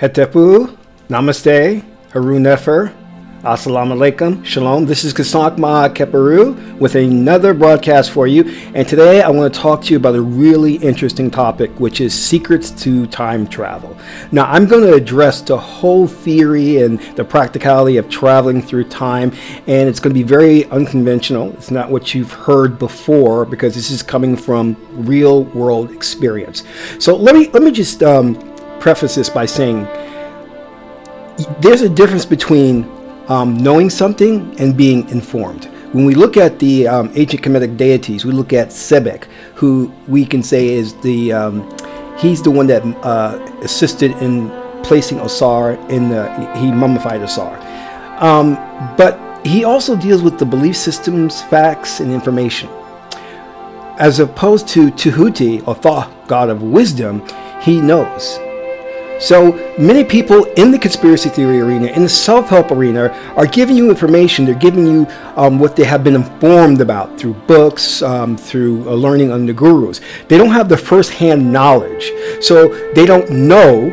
Hetepu, Namaste, Haru Nefer, Assalamu alaikum, Shalom. This is Kasank Ma Keperu with another broadcast for you. And today I want to talk to you about a really interesting topic, which is secrets to time travel. Now, I'm going to address the whole theory and the practicality of traveling through time. And it's going to be very unconventional. It's not what you've heard before, because this is coming from real world experience. So let me just preface this by saying there's a difference between knowing something and being informed. When we look at the ancient Kemetic deities, we look at Sebek, who we can say is he's the one that assisted in placing Osar he mummified Osar. But he also deals with the belief systems, facts, and information. As opposed to Tehuti, or Thoth, god of wisdom, he knows. So many people in the conspiracy theory arena, in the self-help arena, are giving you information. They're giving you what they have been informed about through books, through learning under gurus. They don't have the first-hand knowledge, so they don't know.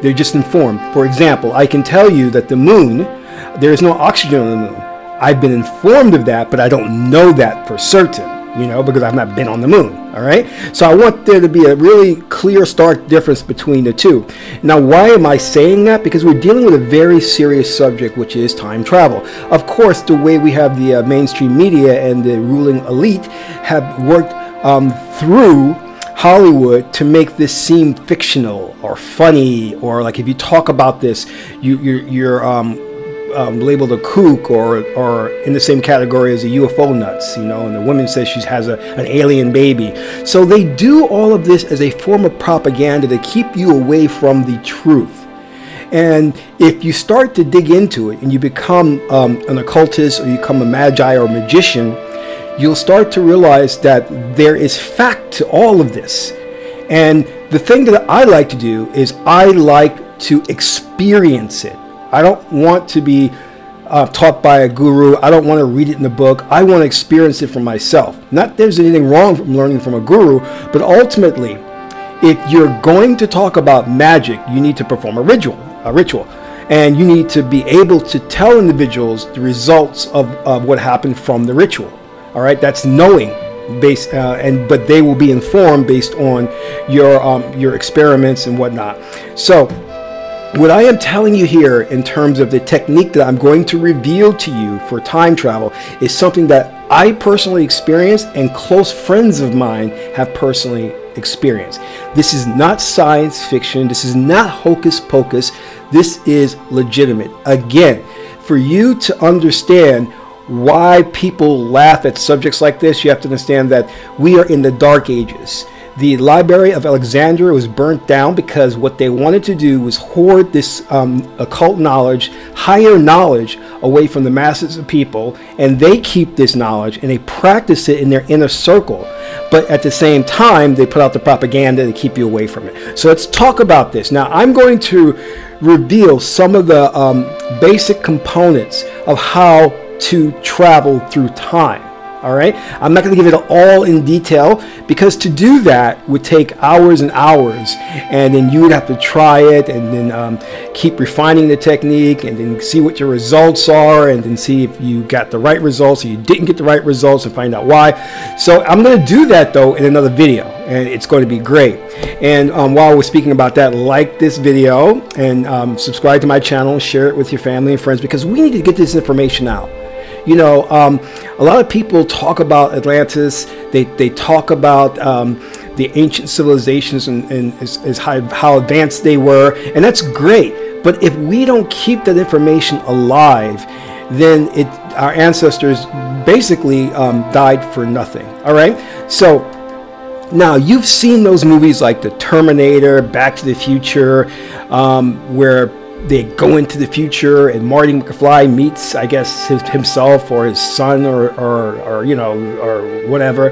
They're just informed. For example, I can tell you that the moon, there is no oxygen on the moon. I've been informed of that, but I don't know that for certain. Because I've not been on the moon, all right? So I want there to be a really clear, stark difference between the two. Now, why am I saying that? Because we're dealing with a very serious subject, which is time travel. Of course, the way we have the mainstream media and the ruling elite have worked through Hollywood to make this seem fictional or funny, or like if you talk about this, you're labeled a kook or in the same category as a UFO nuts, and the woman says she has an alien baby. So they do all of this as a form of propaganda to keep you away from the truth. And if you start to dig into it and you become an occultist, or you become a magi or magician, you'll start to realize that there is fact to all of this. And the thing that I like to do is I like to experience it. I don't want to be taught by a guru. I don't want to read it in a book. I want to experience it for myself. Not that there's anything wrong from learning from a guru, but ultimately, if you're going to talk about magic, you need to perform a ritual. And you need to be able to tell individuals the results of what happened from the ritual. All right, that's knowing. But they will be informed based on your experiments and whatnot. So what I am telling you here in terms of the technique that I'm going to reveal to you for time travel is something that I personally experienced and close friends of mine have personally experienced. This is not science fiction. This is not hocus pocus. This is legitimate. Again, for you to understand why people laugh at subjects like this, you have to understand that we are in the dark ages. The Library of Alexandria was burnt down because what they wanted to do was hoard this occult knowledge, higher knowledge, away from the masses of people, and they keep this knowledge and they practice it in their inner circle. But at the same time, they put out the propaganda to keep you away from it. So let's talk about this. Now, I'm going to reveal some of the basic components of how to travel through time. All right, I'm not going to give it all in detail, because to do that would take hours and hours, and then you would have to try it and then keep refining the technique and then see what your results are, and then see if you got the right results or you didn't get the right results and find out why. So I'm going to do that though in another video, and it's going to be great. And while we're speaking about that, like this video and subscribe to my channel, share it with your family and friends, because we need to get this information out. A lot of people talk about Atlantis. They talk about the ancient civilizations and how advanced they were, and that's great. But if we don't keep that information alive, then our ancestors basically died for nothing. All right. So now you've seen those movies like The Terminator, Back to the Future, where they go into the future and Marty McFly meets, I guess, himself or his son or whatever.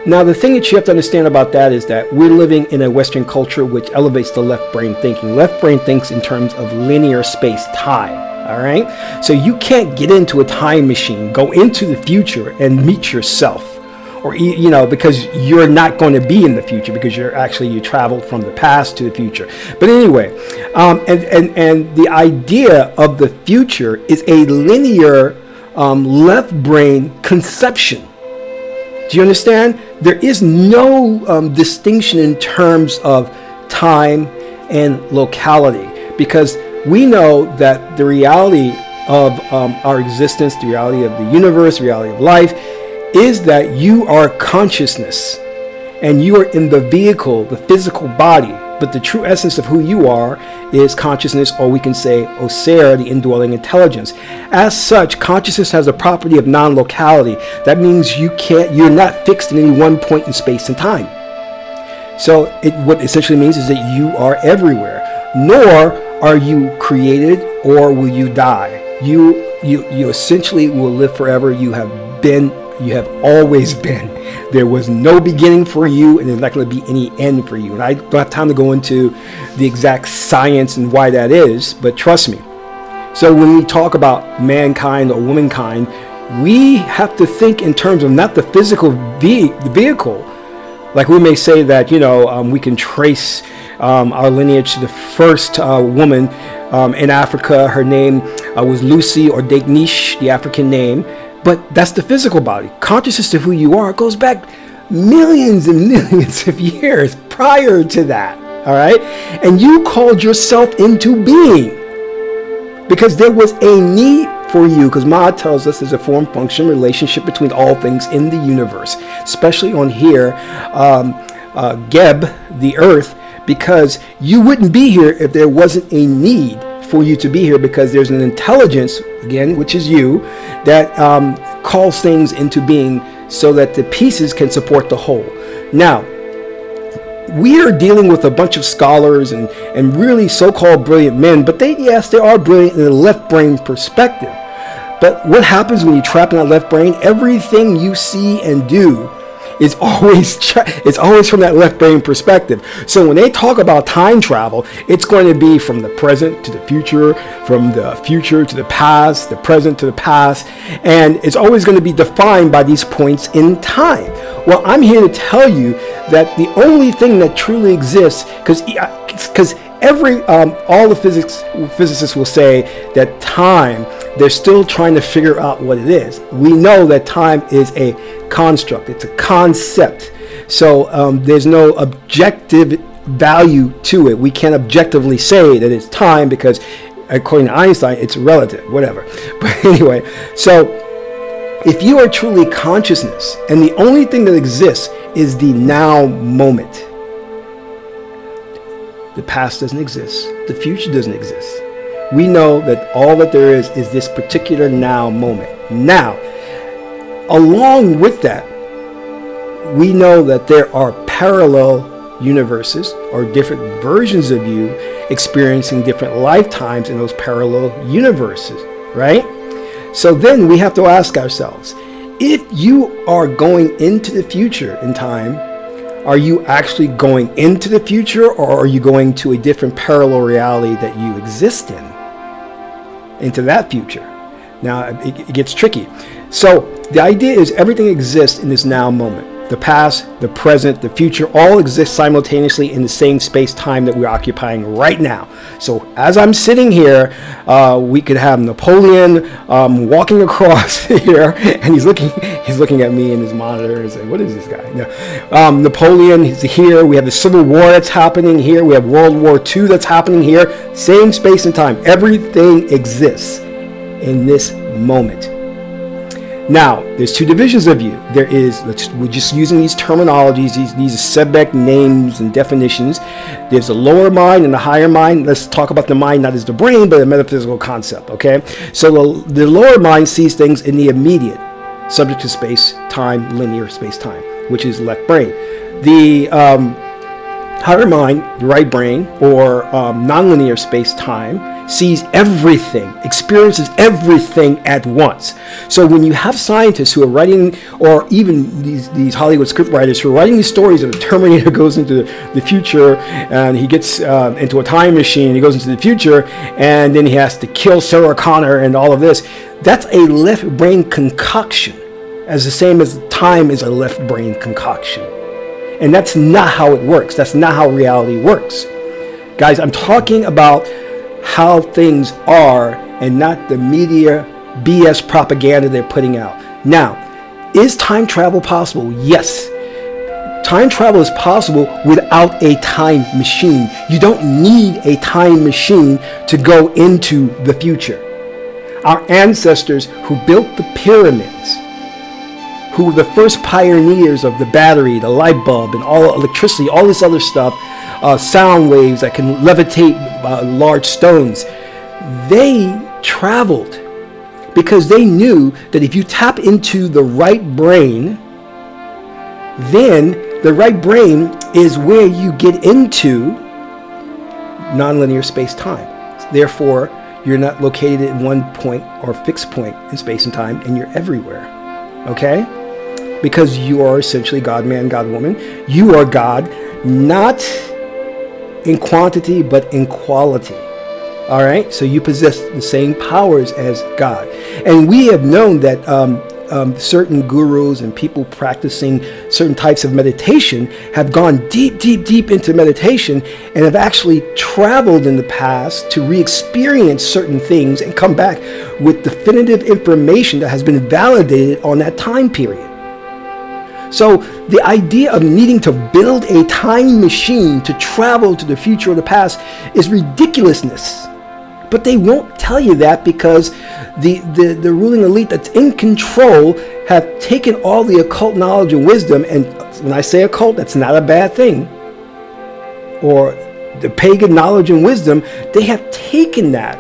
Now, the thing that you have to understand about that is that we're living in a Western culture which elevates the left brain thinking. Left brain thinks in terms of linear space-time, all right? So you can't get into a time machine, go into the future and meet yourself. or because you're not going to be in the future, because you traveled from the past to the future. But anyway, and the idea of the future is a linear left brain conception. Do you understand? There is no distinction in terms of time and locality, because we know that the reality of our existence, the reality of the universe, the reality of life, is that you are consciousness, and you are in the vehicle, the physical body. But the true essence of who you are is consciousness, or we can say Osir, the indwelling intelligence. As such, consciousness has a property of non-locality. That means you're not fixed in any one point in space and time. So what essentially means is that you are everywhere. Nor are you created, or will you die. You essentially will live forever. You have always been. There was no beginning for you, and there's not going to be any end for you. And I don't have time to go into the exact science and why that is, but trust me. So when we talk about mankind or womankind, we have to think in terms of not the physical vehicle. Like we may say that, we can trace our lineage to the first woman in Africa. Her name was Lucy, or Degnish, the African name. But that's the physical body. Consciousness of who you are goes back millions and millions of years prior to that. All right? And you called yourself into being because there was a need for you, because Ma tells us there's a form-function relationship between all things in the universe, especially on here, Geb, the earth, because you wouldn't be here if there wasn't a need for you to be here, because there's an intelligence, again, which is you, that calls things into being so that the pieces can support the whole. Now, we are dealing with a bunch of scholars and really so-called brilliant men, but they are brilliant in the left brain perspective. But what happens when you trap in that left brain? Everything you see and do is always from that left brain perspective. So when they talk about time travel, it's going to be from the present to the future, from the future to the past, the present to the past, and it's always going to be defined by these points in time. Well, I'm here to tell you that the only thing that truly exists, because all the physicists will say that time, they're still trying to figure out what it is. We know that time is a construct, it's a concept. So there's no objective value to it. We can't objectively say that it's time because, according to Einstein, it's relative, whatever. But anyway, so if you are truly consciousness, and the only thing that exists is the now moment, the past doesn't exist, the future doesn't exist. We know that all that there is this particular now moment. Now, along with that, we know that there are parallel universes, or different versions of you experiencing different lifetimes in those parallel universes, right? So then we have to ask ourselves, if you are going into the future in time, are you actually going into the future, or are you going to a different parallel reality that you exist in? Into that future. Now it gets tricky. So the idea is everything exists in this now moment. The past, the present, the future all exist simultaneously in the same space-time that we're occupying right now. So as I'm sitting here, we could have Napoleon walking across here, and he's looking at me in his monitor and saying, "What is this guy?" No. Napoleon is here. We have the Civil War that's happening here. We have World War II that's happening here. Same space and time. Everything exists in this moment. Now, there's two divisions of you. There is, we're just using these terminologies, these are Sebek names and definitions. There's the lower mind and the higher mind. Let's talk about the mind not as the brain, but a metaphysical concept, okay? So the lower mind sees things in the immediate, subject to space, time, linear space-time, which is left brain. The higher mind, the right brain, or nonlinear space-time, sees everything, experiences everything at once. So when you have scientists who are writing, or even these Hollywood script writers who are writing these stories of the Terminator goes into the future and he gets into a time machine, he goes into the future, and then he has to kill Sarah Connor and all of this, that's a left brain concoction. as the same as time is a left brain concoction. And that's not how it works. That's not how reality works. Guys, I'm talking about how things are and not the media BS propaganda they're putting out. Now, is time travel possible? Yes. Time travel is possible without a time machine. You don't need a time machine to go into the future. Our ancestors who built the pyramids, who were the first pioneers of the battery, the light bulb, and all electricity, all this other stuff, sound waves that can levitate large stones, they traveled because they knew that if you tap into the right brain, then the right brain is where you get into nonlinear space-time. Therefore, you're not located in one point or fixed point in space and time, and you're everywhere. Okay? Because you are essentially God-man, God-woman. You are God, not in quantity, but in quality. All right? So you possess the same powers as God. And we have known that certain gurus and people practicing certain types of meditation have gone deep, deep, deep into meditation and have actually traveled in the past to re-experience certain things and come back with definitive information that has been validated on that time period. So the idea of needing to build a time machine to travel to the future or the past is ridiculousness. But they won't tell you that because the ruling elite that's in control have taken all the occult knowledge and wisdom, and when I say occult, that's not a bad thing, or the pagan knowledge and wisdom, they have taken that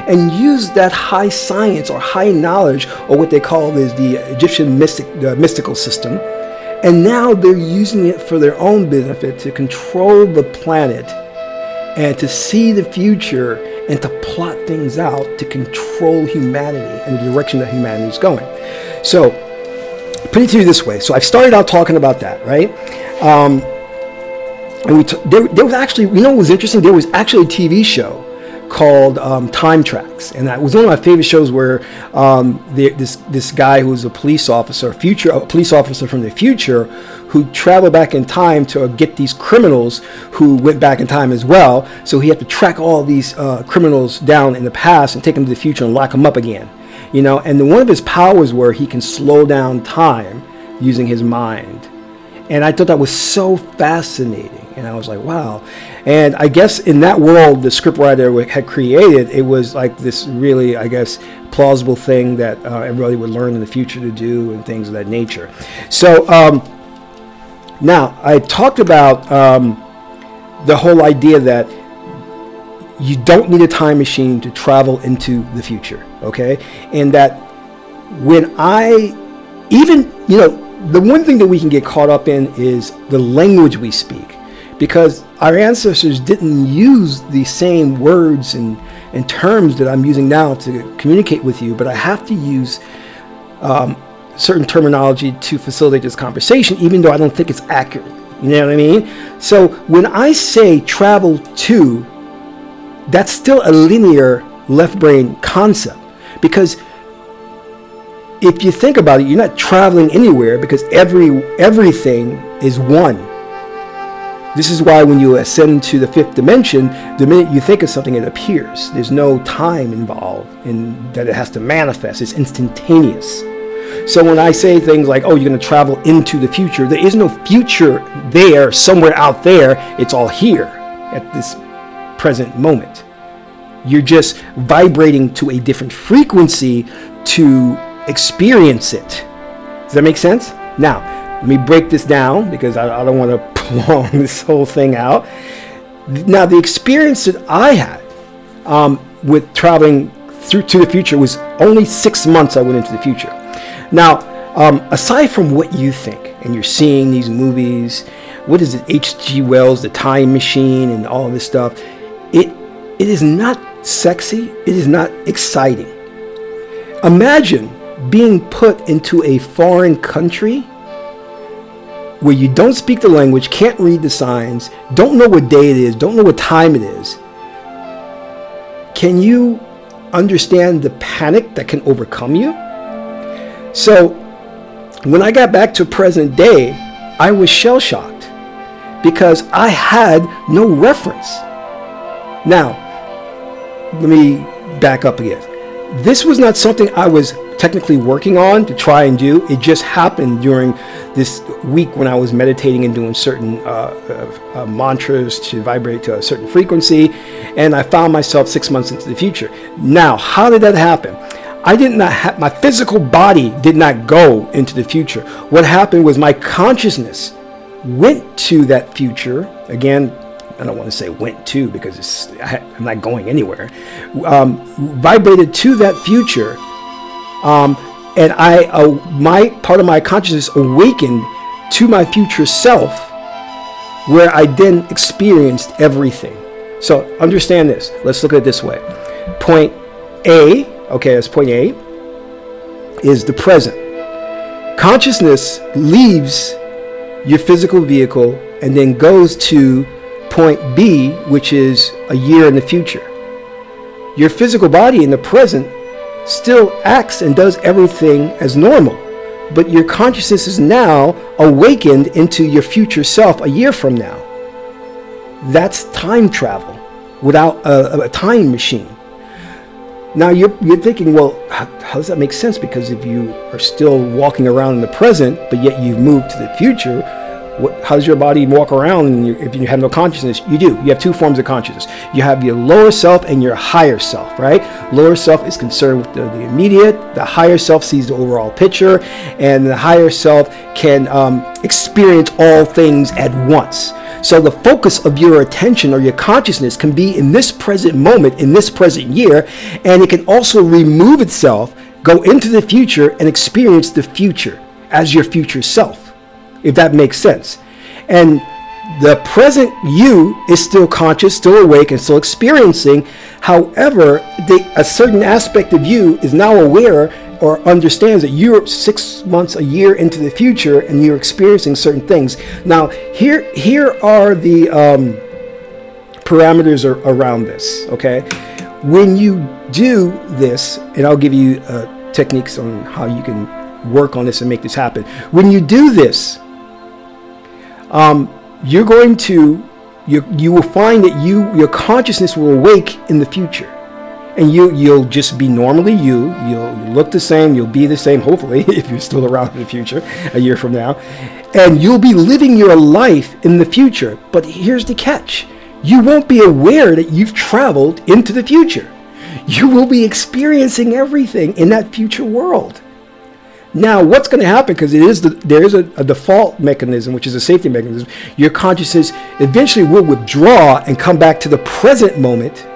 and used that high science or high knowledge, or what they call is the Egyptian mystical system, and now they're using it for their own benefit to control the planet and to see the future and to plot things out to control humanity and the direction that humanity is going. So, put it to you this way. So, I started out talking about that, right? And there was actually, you know what was interesting? There was actually a TV show called Time Tracks, and that was one of my favorite shows where this guy who was a police officer, a police officer from the future, who traveled back in time to get these criminals who went back in time as well. So he had to track all these criminals down in the past and take them to the future and lock them up again. You know, and one of his powers were he can slow down time using his mind. And I thought that was so fascinating. And I was like, wow. And I guess in that world, the scriptwriter had created, it was like this really, I guess, plausible thing that everybody would learn in the future to do and things of that nature. So now, I talked about the whole idea that you don't need a time machine to travel into the future, okay? And that when the one thing that we can get caught up in is the language we speak, because our ancestors didn't use the same words and terms that I'm using now to communicate with you, but I have to use certain terminology to facilitate this conversation, even though I don't think it's accurate. You know what I mean? So when I say travel to, that's still a linear left brain concept, because if you think about it, you're not traveling anywhere because everything is one. This is why when you ascend to the fifth dimension, the minute you think of something, it appears. There's no time involved in that it has to manifest. It's instantaneous. So when I say things like, oh, you're going to travel into the future, there is no future there, somewhere out there. It's all here at this present moment. You're just vibrating to a different frequency to experience it. Does that make sense? Now, let me break this down because I don't want to prolong this whole thing out. Now, the experience that I had with traveling to the future was only 6 months I went into the future. Now, aside from what you think, and you're seeing these movies, what is it, H.G. Wells, The Time Machine, and all this stuff, it is not sexy, it is not exciting. Imagine being put into a foreign country where you don't speak the language, can't read the signs, don't know what day it is, don't know what time it is. Can you understand the panic that can overcome you? So When I got back to present day, I was shell-shocked because I had no reference. Now, let me back up again. This was not something I was technically working on to try and do. It just happened during this week when I was meditating and doing certain mantras to vibrate to a certain frequency, and I found myself 6 months into the future. Now, how did that happen? I did not have, my physical body did not go into the future. What happened was my consciousness went to that future. Again, I don't want to say went to because I'm not going anywhere. Vibrated to that future, and my part of my consciousness awakened to my future self, where I then experienced everything. So understand this. Let's look at it this way. Point A, okay, that's point A, is the present. Consciousness leaves your physical vehicle and then goes to point B, which is a year in the future. Your physical body in the present still acts and does everything as normal, but your consciousness is now awakened into your future self a year from now. That's time travel without a time machine. Now you're thinking, well, how does that make sense? Because if you are still walking around in the present, but yet you've moved to the future, how does your body walk around if you have no consciousness? You do. You have two forms of consciousness. You have your lower self and your higher self, right? Lower self is concerned with the immediate. The higher self sees the overall picture, and the higher self can experience all things at once. So the focus of your attention or your consciousness can be in this present moment, in this present year, and it can also remove itself, go into the future, and experience the future as your future self, if that makes sense. And the present you is still conscious, still awake, and still experiencing. However, a certain aspect of you is now aware or understands that you're 6 months, a year into the future, and you're experiencing certain things. Now, here are the parameters around this, okay? When you do this, and I'll give you techniques on how you can work on this and make this happen. When you do this, you're going to, you will find that your consciousness will awake in the future. And you'll just be normally you. You'll look the same. You'll be the same, hopefully, if you're still around in the future, a year from now. And you'll be living your life in the future. But here's the catch. You won't be aware that you've traveled into the future. You will be experiencing everything in that future world. Now, what's going to happen, because there is a default mechanism, which is a safety mechanism, your consciousness eventually will withdraw and come back to the present moment.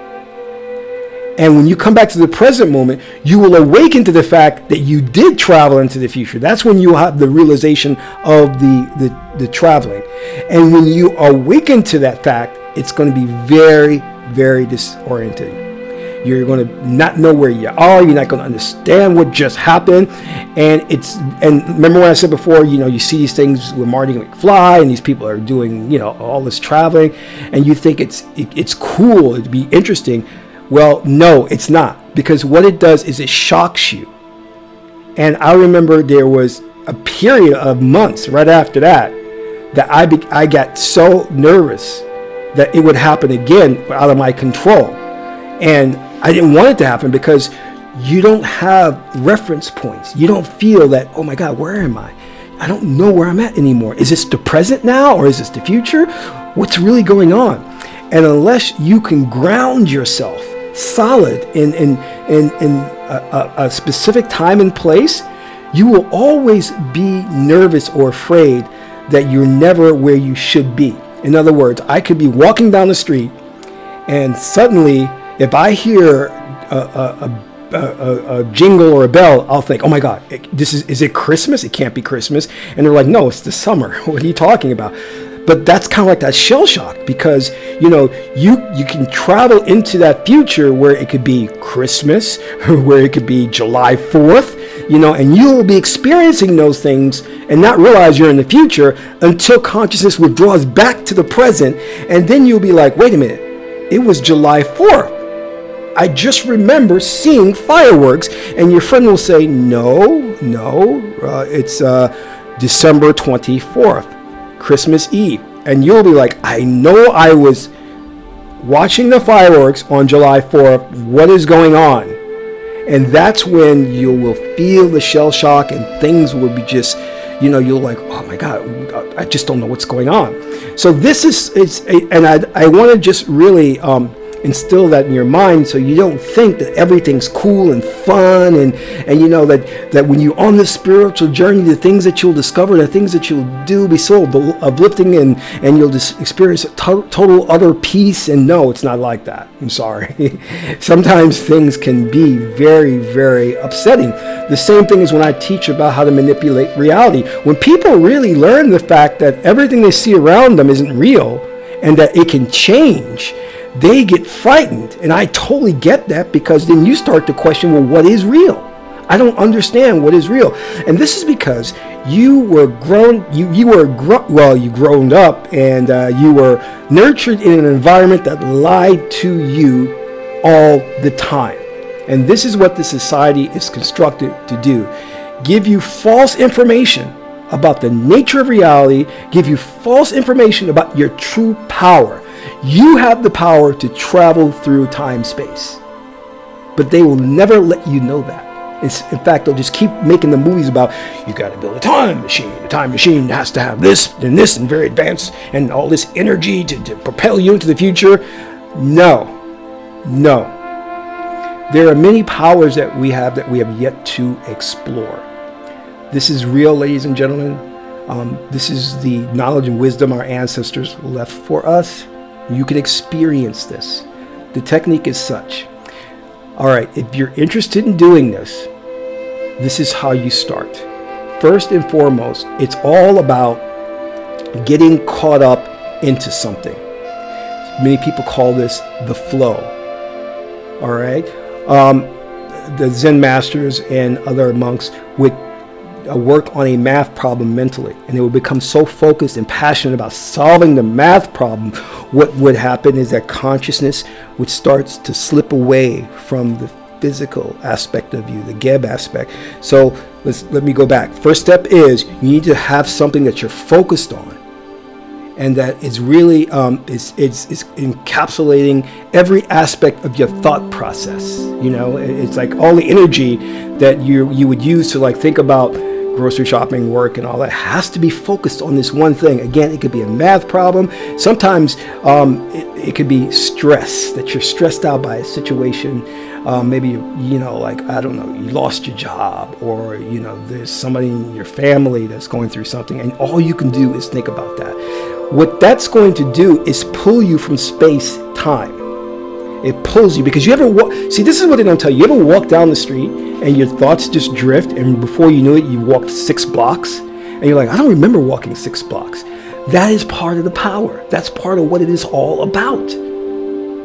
And when you come back to the present moment, you will awaken to the fact that you did travel into the future. That's when you have the realization of the traveling. And when you awaken to that fact, it's going to be very, very disorienting. You're going to not know where you are. You're not going to understand what just happened. And remember when I said before, you see these things with Marty McFly, and these people are doing, all this traveling, and you think it's cool, it'd be interesting. Well, no, it's not, because what it does is it shocks you. And I remember there was a period of months right after that I got so nervous that it would happen again out of my control. And I didn't want it to happen because you don't have reference points. You don't feel that, oh my God, where am I? I don't know where I'm at anymore. Is this the present now, or is this the future? What's really going on? And unless you can ground yourself solid in a specific time and place, you will always be nervous or afraid that you're never where you should be. In other words, I could be walking down the street, and suddenly, if I hear a jingle or a bell, I'll think, oh my God, is it Christmas? It can't be Christmas. And they're like, no, it's the summer. What are you talking about? But that's kind of like that shell shock, because you can travel into that future where it could be Christmas, where it could be July 4th, and you'll be experiencing those things and not realize you're in the future until consciousness withdraws back to the present, and then you'll be like, wait a minute, it was July 4th. I just remember seeing fireworks. And your friend will say, no, it's December 24th, Christmas Eve. And you'll be like, I know I was watching the fireworks on July 4th. What is going on? And that's when you will feel the shell shock and things will be just, you're like, oh my God, I just don't know what's going on. So this is and I want to just really instill that in your mind, so you don't think that everything's cool and fun, and that when you're on this spiritual journey, the things that you'll discover, the things that you'll do, be so uplifting, and you'll just experience total utter peace. And no, it's not like that. I'm sorry. Sometimes things can be very, very upsetting. The same thing is when I teach about how to manipulate reality. When people really learn the fact that everything they see around them isn't real and that it can change, they get frightened. And I totally get that, because then you start to question, well, what is real? I don't understand what is real. And this is because you were grown up, and you were nurtured in an environment that lied to you all the time. And this is what the society is constructed to do: give you false information about the nature of reality, give you false information about your true power. You have the power to travel through time-space, but they will never let you know that. In fact, they'll just keep making the movies about, you got to build a time machine. The time machine has to have this and very advanced and all this energy to propel you into the future. No. There are many powers that we have yet to explore. This is real, ladies and gentlemen. This is the knowledge and wisdom our ancestors left for us. You can experience this. The technique is such. All right, if you're interested in doing this, this is how you start. First and foremost, it's all about getting caught up into something. Many people call this the flow. All right. The Zen masters and other monks would work on a math problem mentally, and they would become so focused and passionate about solving the math problem. What would happen is that consciousness would start to slip away from the physical aspect of you, the Geb aspect. So let me go back. First step is you need to have something that you're focused on, and that is really is encapsulating every aspect of your thought process. It's like all the energy that you would use to like think about grocery shopping, work, and all that has to be focused on this one thing. Again, it could be a math problem. Sometimes it could be stress, that you're stressed out by a situation. Maybe like, I don't know, you lost your job, or there's somebody in your family that's going through something, and all you can do is think about that. What that's going to do is pull you from space time. It pulls you, because you ever see, this is what they don't tell you. You ever walk down the street and your thoughts just drift, and before you knew it, you walked 6 blocks, and you're like, I don't remember walking 6 blocks. That is part of the power. That's part of what it is all about.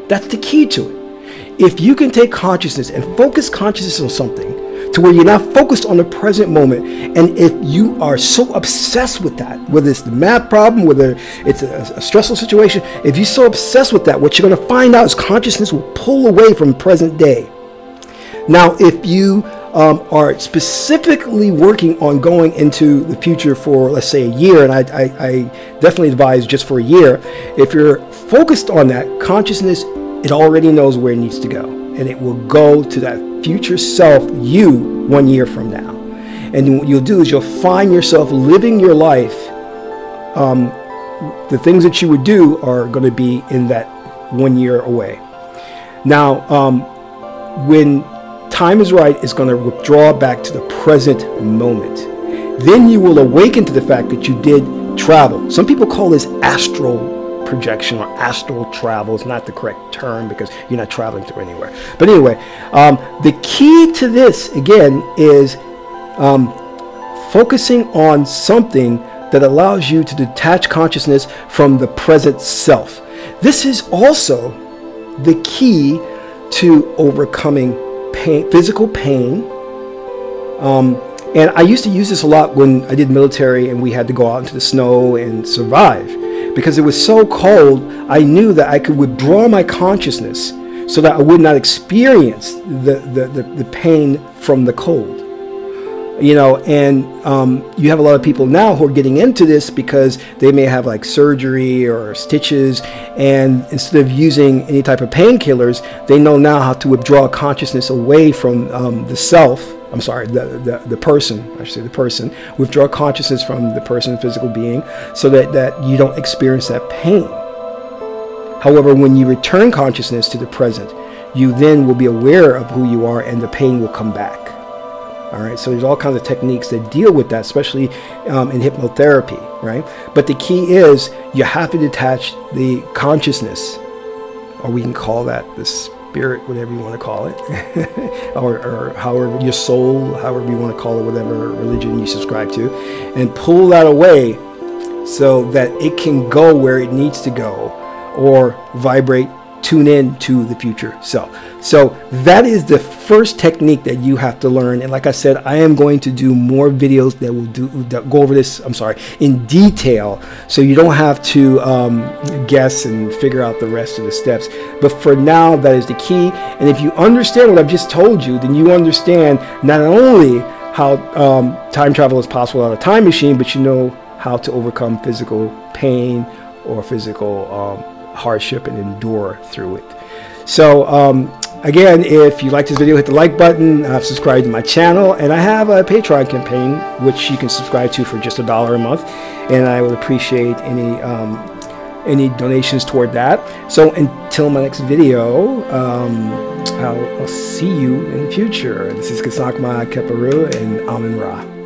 That's the key to it. If you can take consciousness and focus consciousness on something to where you're not focused on the present moment, and if you are so obsessed with that, whether it's the math problem, whether it's a stressful situation, if you're so obsessed with that, what you're going to find out is consciousness will pull away from present day. Now, if you are specifically working on going into the future for, let's say, a year, and I definitely advise just for a year, if you're focused on that, consciousness, it already knows where it needs to go, and it will go to that future self, you, 1 year from now. And what you'll do is you'll find yourself living your life. The things that you would do are going to be in that 1 year away. Now, when time is right, it's going to withdraw back to the present moment. Then you will awaken to the fact that you did travel. Some people call this astral projection or astral travel. It's not the correct term because you're not traveling to anywhere. But anyway, the key to this, again, is focusing on something that allows you to detach consciousness from the present self. This is also the key to overcoming pain, physical pain. And I used to use this a lot when I did military and we had to go out into the snow and survive. Because it was so cold, I knew that I could withdraw my consciousness so that I would not experience the pain from the cold. You know, and you have a lot of people now who are getting into this because they may have like surgery or stitches, and instead of using any type of painkillers, they know now how to withdraw consciousness away from the self. I'm sorry, the person, I should say the person, withdraw consciousness from the person, physical being, so that you don't experience that pain. However, when you return consciousness to the present, you then will be aware of who you are, and the pain will come back. All right, so there's all kinds of techniques that deal with that, especially in hypnotherapy, right? But the key is you have to detach the consciousness, or we can call that the spirit, whatever you want to call it, or however, your soul, however you want to call it, whatever religion you subscribe to, and pull that away so that it can go where it needs to go, or vibrate, tune in to the future self. So that is the first technique that you have to learn. And like I said, I am going to do more videos that go over this, I'm sorry, in detail, so you don't have to guess and figure out the rest of the steps. But for now, that is the key. And if you understand what I've just told you, then you understand not only how time travel is possible without a time machine, but you know how to overcome physical pain or physical hardship and endure through it. So again, if you like this video, hit the like button, subscribe to my channel, and I have a Patreon campaign which you can subscribe to for just $1 a month, and I would appreciate any donations toward that. So until my next video, I'll see you in the future. This is Kasakma Keparu, and Amen Ra.